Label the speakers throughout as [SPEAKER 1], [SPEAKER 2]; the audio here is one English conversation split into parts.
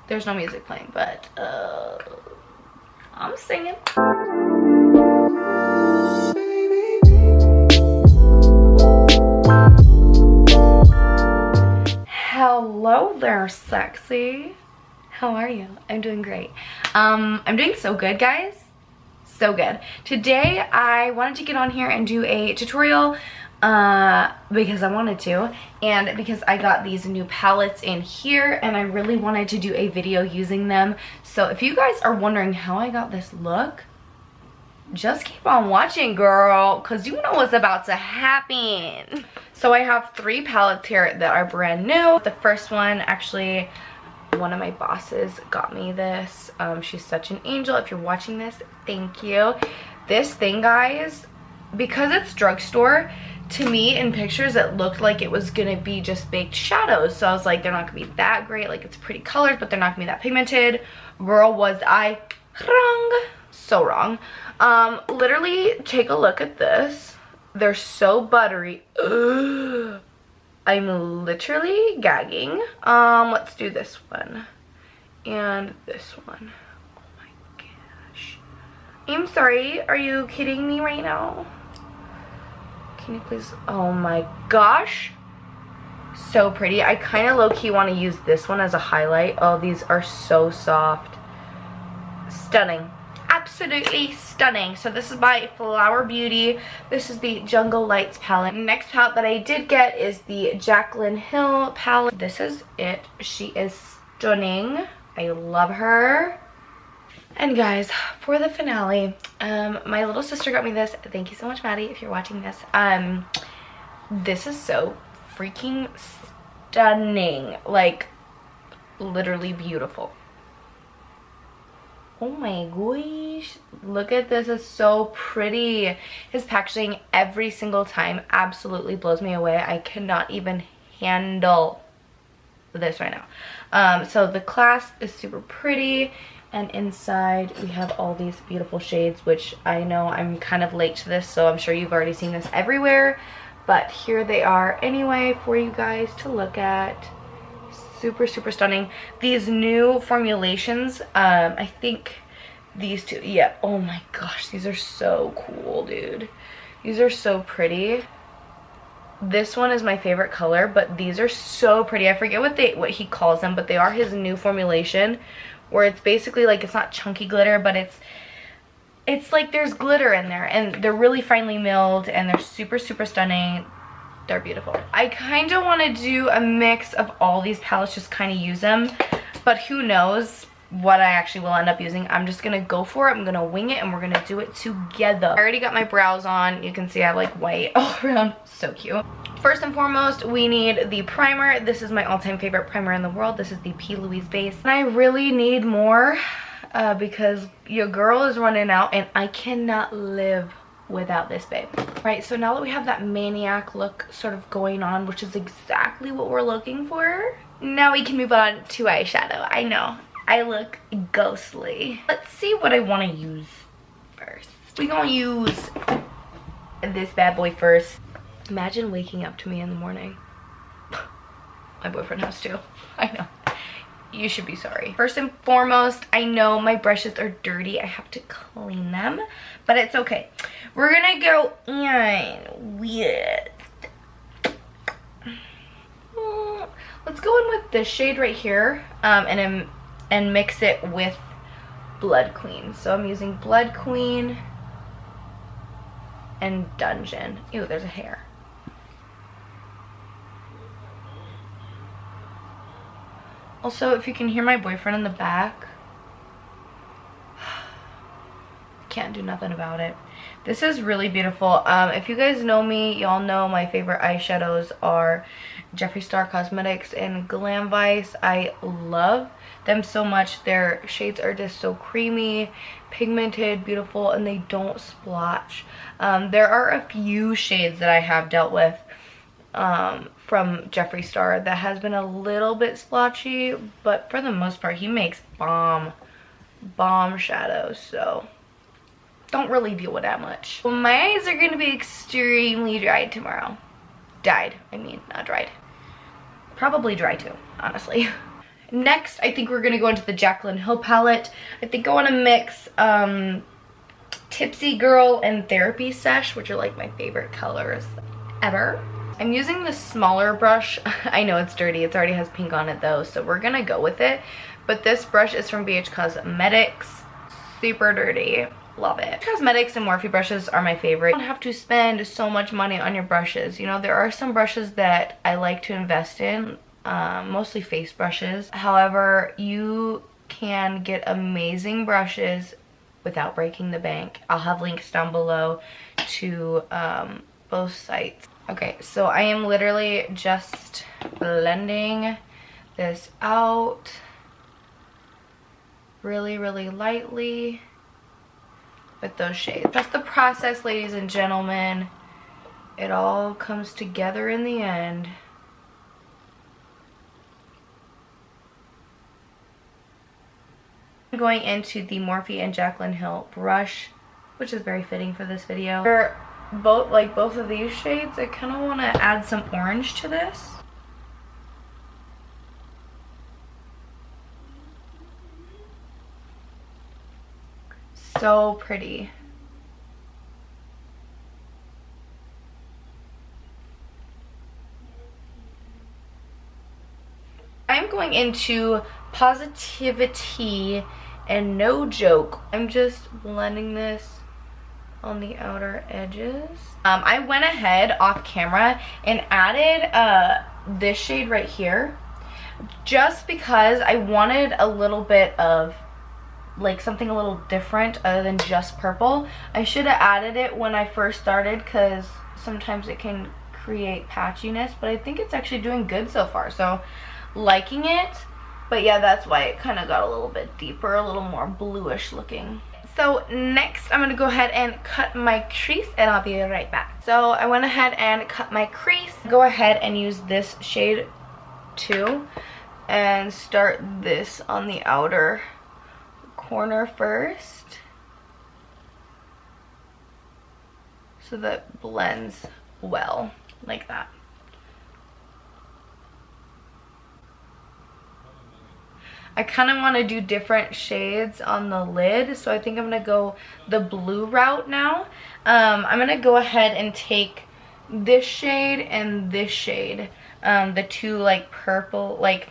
[SPEAKER 1] There's no music playing, but I'm singing. Hello there, sexy. How are you? I'm doing great. I'm doing so good, guys. So good. Today I wanted to get on here and do a tutorial because I wanted to, and because I got these new palettes in here and I really wanted to do a video using them. So if you guys are wondering how I got this look, just keep on watching, girl, because you know what's about to happen. So I have 3 palettes here that are brand new. The first one, actually, one of my bosses got me this. She's such an angel. If you're watching this, thank you. This thing, guys, because it's drugstore, to me in pictures it looked like it was gonna be just baked shadows. So I was like, they're not gonna be that great. Like, it's pretty colors, but they're not gonna be that pigmented. Girl, was I wrong. So wrong. Literally, take a look at this. They're so buttery. Ugh. I'm literally gagging. Let's do this one and this one. Oh my gosh. I'm sorry, are you kidding me right now? Can you please? Oh my gosh, so pretty. I kind of low-key want to use this one as a highlight. Oh, these are so soft. Stunning. Absolutely stunning. So this is by Flower Beauty. This is the Jungle Lights palette. Next palette that I did get is the Jaclyn Hill palette. This is it. She is stunning. I love her. And guys, for the finale, my little sister got me this. Thank you so much, Maddie, if you're watching this. This is so freaking stunning. Like, literally beautiful. Oh my gosh, look at this. It's so pretty. His packaging every single time absolutely blows me away. I cannot even handle this right now. So the clasp is super pretty, and inside we have all these beautiful shades, which I know I'm kind of late to this, so I'm sure you've already seen this everywhere, but here they are anyway for you guys to look at. Super, super stunning. These new formulations, I think these two, yeah, oh my gosh, these are so cool, dude. These are so pretty. This one is my favorite color, but these are so pretty. I forget what he calls them, but they are his new formulation, where it's basically like, it's not chunky glitter, but it's like there's glitter in there, and they're really finely milled, and they're super, super stunning. They're beautiful. I kind of want to do a mix of all these palettes, just kind of use them, but who knows what I actually will end up using. I'm just gonna go for it. I'm gonna wing it, and we're gonna do it together. I already got my brows on. You can see I have like white all around. So cute. First and foremost, we need the primer. This is my all-time favorite primer in the world. This is the P. Louise base, and I really need more because your girl is running out, and I cannot live without this, babe. Right, so now that we have that maniac look sort of going on, which is exactly what we're looking for, now we can move on to eyeshadow. I know, I look ghostly. Let's see what I want to use first. We're gonna use this bad boy first. Imagine waking up to me in the morning. My boyfriend has to. I know. You should be sorry. First and foremost, I know my brushes are dirty. I have to clean them, but it's okay. We're gonna go in with, let's go in with this shade right here, and mix it with Blood Queen. So I'm using Blood Queen and Dungeon. Ew, there's a hair. Also, if you can hear my boyfriend in the back, can't do nothing about it. This is really beautiful. If you guys know me, y'all know my favorite eyeshadows are Jeffree Starr Cosmetics and Glam Vice. I love them so much. Their shades are just so creamy, pigmented, beautiful, and they don't splotch. There are a few shades that I have dealt with from Jeffree Starr that has been a little bit splotchy, but for the most part he makes bomb shadows, so don't really deal with that much. Well, my eyes are going to be extremely dry tomorrow. Dyed, I mean, not dried. Probably dry too, honestly. Next, I think we're gonna go into the Jaclyn Hill palette. I think I wanna mix Tipsy Girl and Therapy Sesh, which are like my favorite colors ever. I'm using the smaller brush. I know it's dirty, it already has pink on it though, so we're gonna go with it. But this brush is from BH Cosmetics. Super dirty, love it. Cosmetics and Morphe brushes are my favorite. You don't have to spend so much money on your brushes. You know, there are some brushes that I like to invest in, mostly face brushes. However, you can get amazing brushes without breaking the bank. I'll have links down below to both sites. Okay, so I am literally just blending this out really, really lightly with those shades. That's the process, ladies and gentlemen. It all comes together in the end. I'm going into the Morphe and Jaclyn Hill brush, which is very fitting for this video. For both of these shades, I kind of want to add some orange to this. So pretty. I'm going into Positivity and No Joke. I'm just blending this on the outer edges. I went ahead off camera and added this shade right here just because I wanted a little bit of like something a little different other than just purple. I should have added it when I first started because sometimes it can create patchiness, but I think it's actually doing good so far, so liking it. But yeah, that's why it kind of got a little bit deeper, a little more bluish looking. So next I'm gonna go ahead and cut my crease and I'll be right back. So I went ahead and cut my crease. Go ahead and use this shade too and start this on the outer corner first so that blends well like that. I kind of want to do different shades on the lid, so I think I'm going to go the blue route now. I'm going to go ahead and take this shade and this shade, the two like purple, like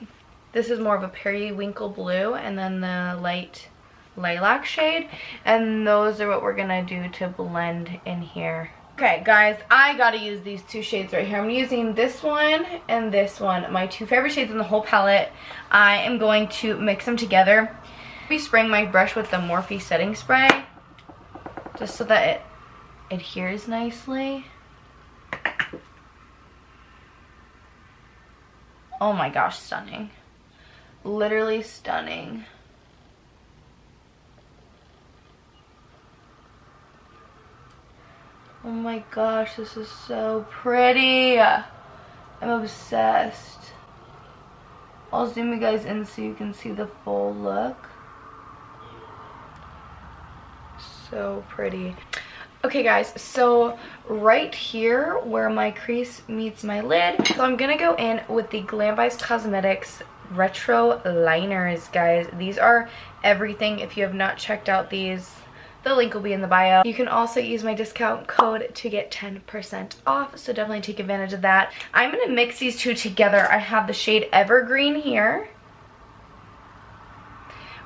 [SPEAKER 1] this is more of a periwinkle blue, and then the light lilac shade, and those are what we're going to do to blend in here. Okay guys, I gotta use these two shades right here. I'm using this one and this one, my two favorite shades in the whole palette. I am going to mix them together. I'll be spraying my brush with the Morphe setting spray just so that it adheres nicely. Oh my gosh, stunning. Literally stunning. Oh my gosh, this is so pretty. I'm obsessed. I'll zoom you guys in so you can see the full look. So pretty. Okay guys, so right here where my crease meets my lid, so I'm gonna go in with the Glamby's Cosmetics Retro Liners, guys. These are everything. If you have not checked out these, the link will be in the bio. You can also use my discount code to get 10% off, so definitely take advantage of that. I'm going to mix these two together. I have the shade Evergreen here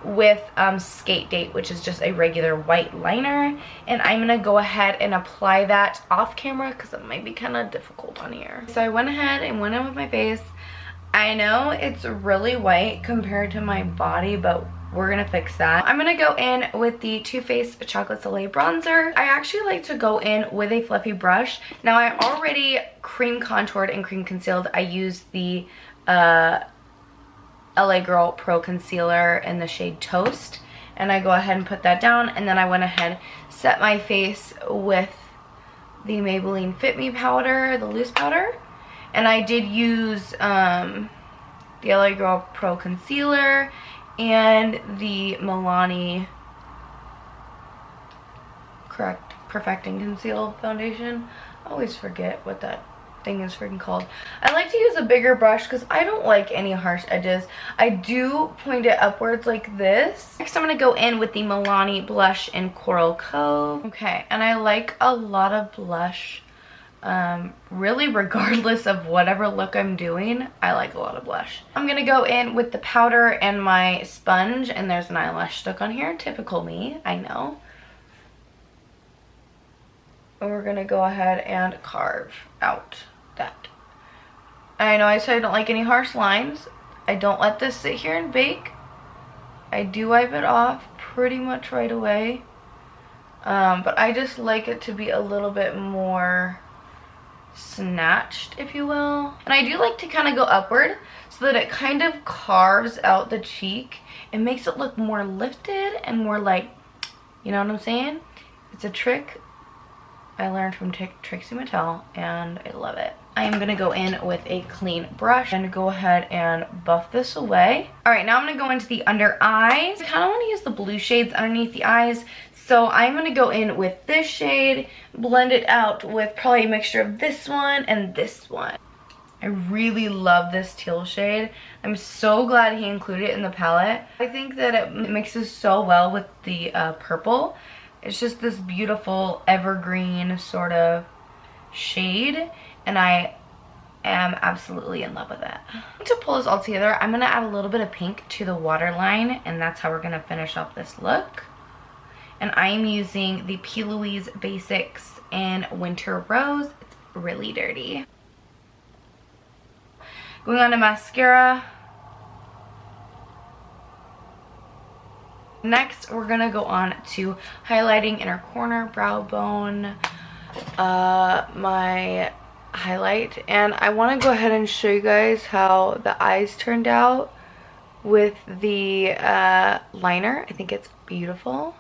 [SPEAKER 1] with Skate Date, which is just a regular white liner. And I'm going to go ahead and apply that off camera because it might be kind of difficult on here. So I went ahead and went in with my face. I know it's really white compared to my body, but we're gonna fix that. I'm gonna go in with the Too Faced Chocolate Soleil bronzer. I actually like to go in with a fluffy brush. Now I already cream contoured and cream concealed. I used the LA Girl Pro Concealer in the shade Toast, and I go ahead and put that down, and then I went ahead, set my face with the Maybelline Fit Me powder, the loose powder, and I did use the LA Girl Pro Concealer and the Milani Correct Perfecting Conceal Foundation. I always forget what that thing is freaking called. I like to use a bigger brush because I don't like any harsh edges. I do point it upwards like this. Next I'm going to go in with the Milani blush in Coral Cove. Okay, and I like a lot of blush. Really regardless of whatever look I'm doing, I like a lot of blush. I'm going to go in with the powder and my sponge, and there's an eyelash stuck on here. Typical me, I know. And we're going to go ahead and carve out that. I know I said I don't like any harsh lines. I don't let this sit here and bake. I do wipe it off pretty much right away. But I just like it to be a little bit more snatched, if you will. And I do like to kind of go upward so that it kind of carves out the cheek. It makes it look more lifted and more like, you know what I'm saying? It's a trick I learned from Trixie Mattel, and I love it. I am gonna go in with a clean brush and go ahead and buff this away. All right, now I'm gonna go into the under eyes. I kind of want to use the blue shades underneath the eyes, so I'm gonna go in with this shade, blend it out with probably a mixture of this one and this one. I really love this teal shade. I'm so glad he included it in the palette. I think that it mixes so well with the purple. It's just this beautiful evergreen sort of shade, and I am absolutely in love with it. To pull this all together, I'm going to add a little bit of pink to the waterline, and that's how we're going to finish off this look. And I am using the P. Louise Basics in Winter Rose. It's really dirty. Going on to mascara. Next, we're gonna go on to highlighting inner corner, brow bone, my highlight. And I want to go ahead and show you guys how the eyes turned out with the liner. I think it's beautiful.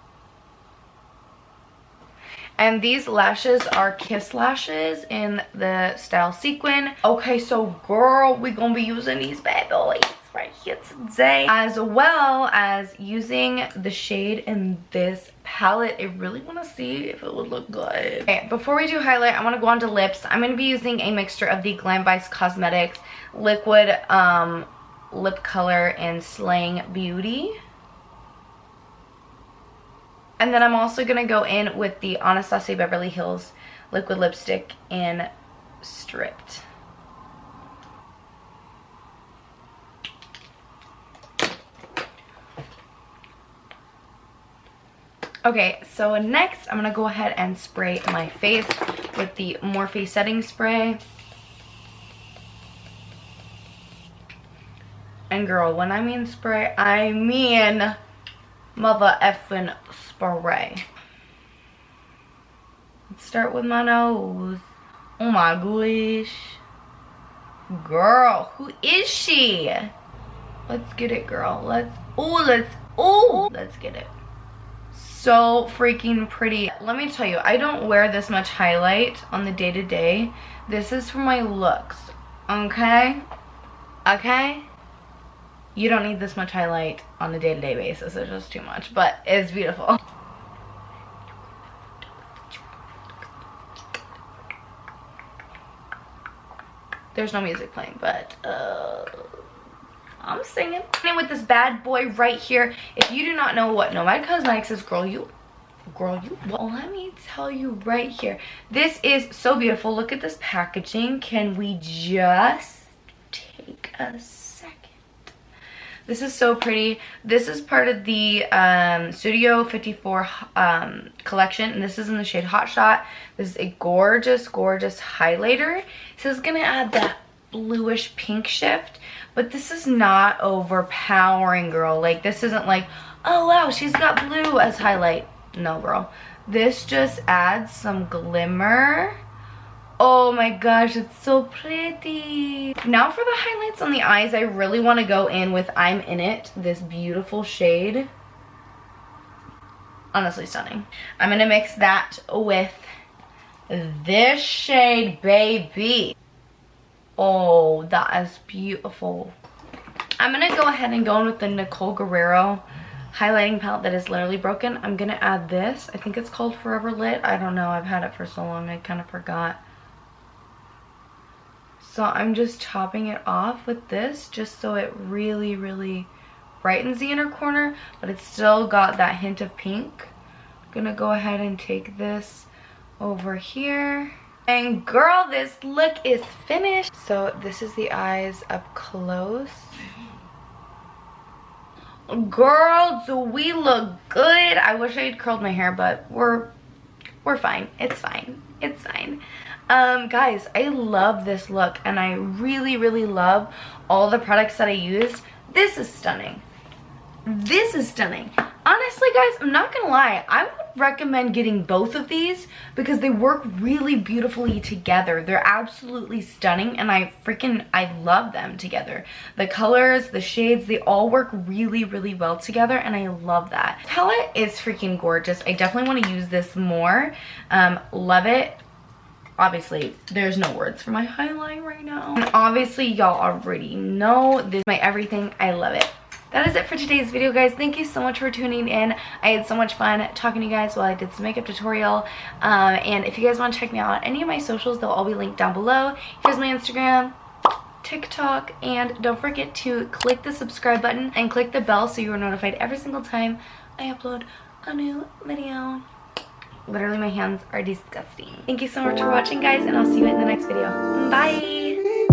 [SPEAKER 1] And these lashes are Kiss lashes in the style Sequin. Okay, so girl, we're gonna be using these bad boys right here today, as well as using the shade in this palette. I really want to see if it would look good. Okay, before we do highlight, I want to go on to lips. I'm going to be using a mixture of the Glam by Cosmetics liquid lip color in Slaying Beauty. And then I'm also going to go in with the Anastasia Beverly Hills liquid lipstick in Stripped. Okay, so next I'm gonna go ahead and spray my face with the Morphe setting spray. And girl, when I mean spray, I mean mother effing spray. Let's start with my nose. Oh my gosh. Girl, who is she? Let's get it, girl. Let's get it. So freaking pretty. Let me tell you, I don't wear this much highlight on the day-to-day. This is for my looks, okay? Okay? You don't need this much highlight on a day-to-day basis. It's just too much, but it's beautiful. There's no music playing, but I'm singing. And with this bad boy right here, if you do not know what Nomad Cosmetics is, girl, well, let me tell you right here. This is so beautiful. Look at this packaging. Can we just take a second? This is so pretty. This is part of the Studio 54 collection, and this is in the shade Hot Shot. This is a gorgeous, gorgeous highlighter. This is gonna add that bluish pink shift, but this is not overpowering, girl. Like, this isn't like, oh wow, she's got blue as highlight. No, girl. This just adds some glimmer. Oh my gosh, it's so pretty. Now for the highlights on the eyes, I really want to go in with I'm In It, this beautiful shade. Honestly stunning. I'm gonna mix that with this shade, baby. Oh, that is beautiful. I'm gonna go ahead and go in with the Nicole Guerrero highlighting palette that is literally broken. I'm gonna add this. I think it's called Forever Lit. I don't know. I've had it for so long I kind of forgot. So I'm just topping it off with this just so it really, really brightens the inner corner, but it's still got that hint of pink. I'm gonna go ahead and take this over here. And girl, this look is finished. So this is the eyes up close. Girl, do we look good? I wish I had curled my hair, but we're fine. It's fine. It's fine. Guys, I love this look, and I really, really love all the products that I used. This is stunning. This is stunning. Honestly, guys, I'm not gonna lie. I would recommend getting both of these because they work really beautifully together. They're absolutely stunning, and I love them together. The colors, the shades, they all work really, really well together, and I love that. Palette is freaking gorgeous. I definitely want to use this more. Love it. Obviously, there's no words for my highlight right now. And obviously, y'all already know this is my everything. I love it. That is it for today's video, guys. Thank you so much for tuning in. I had so much fun talking to you guys while I did some makeup tutorial. And if you guys want to check me out on any of my socials, they'll all be linked down below. Here's my Instagram, TikTok, and don't forget to click the subscribe button and click the bell so you are notified every single time I upload a new video. Literally, my hands are disgusting. Thank you so much for watching, guys, and I'll see you in the next video. Bye!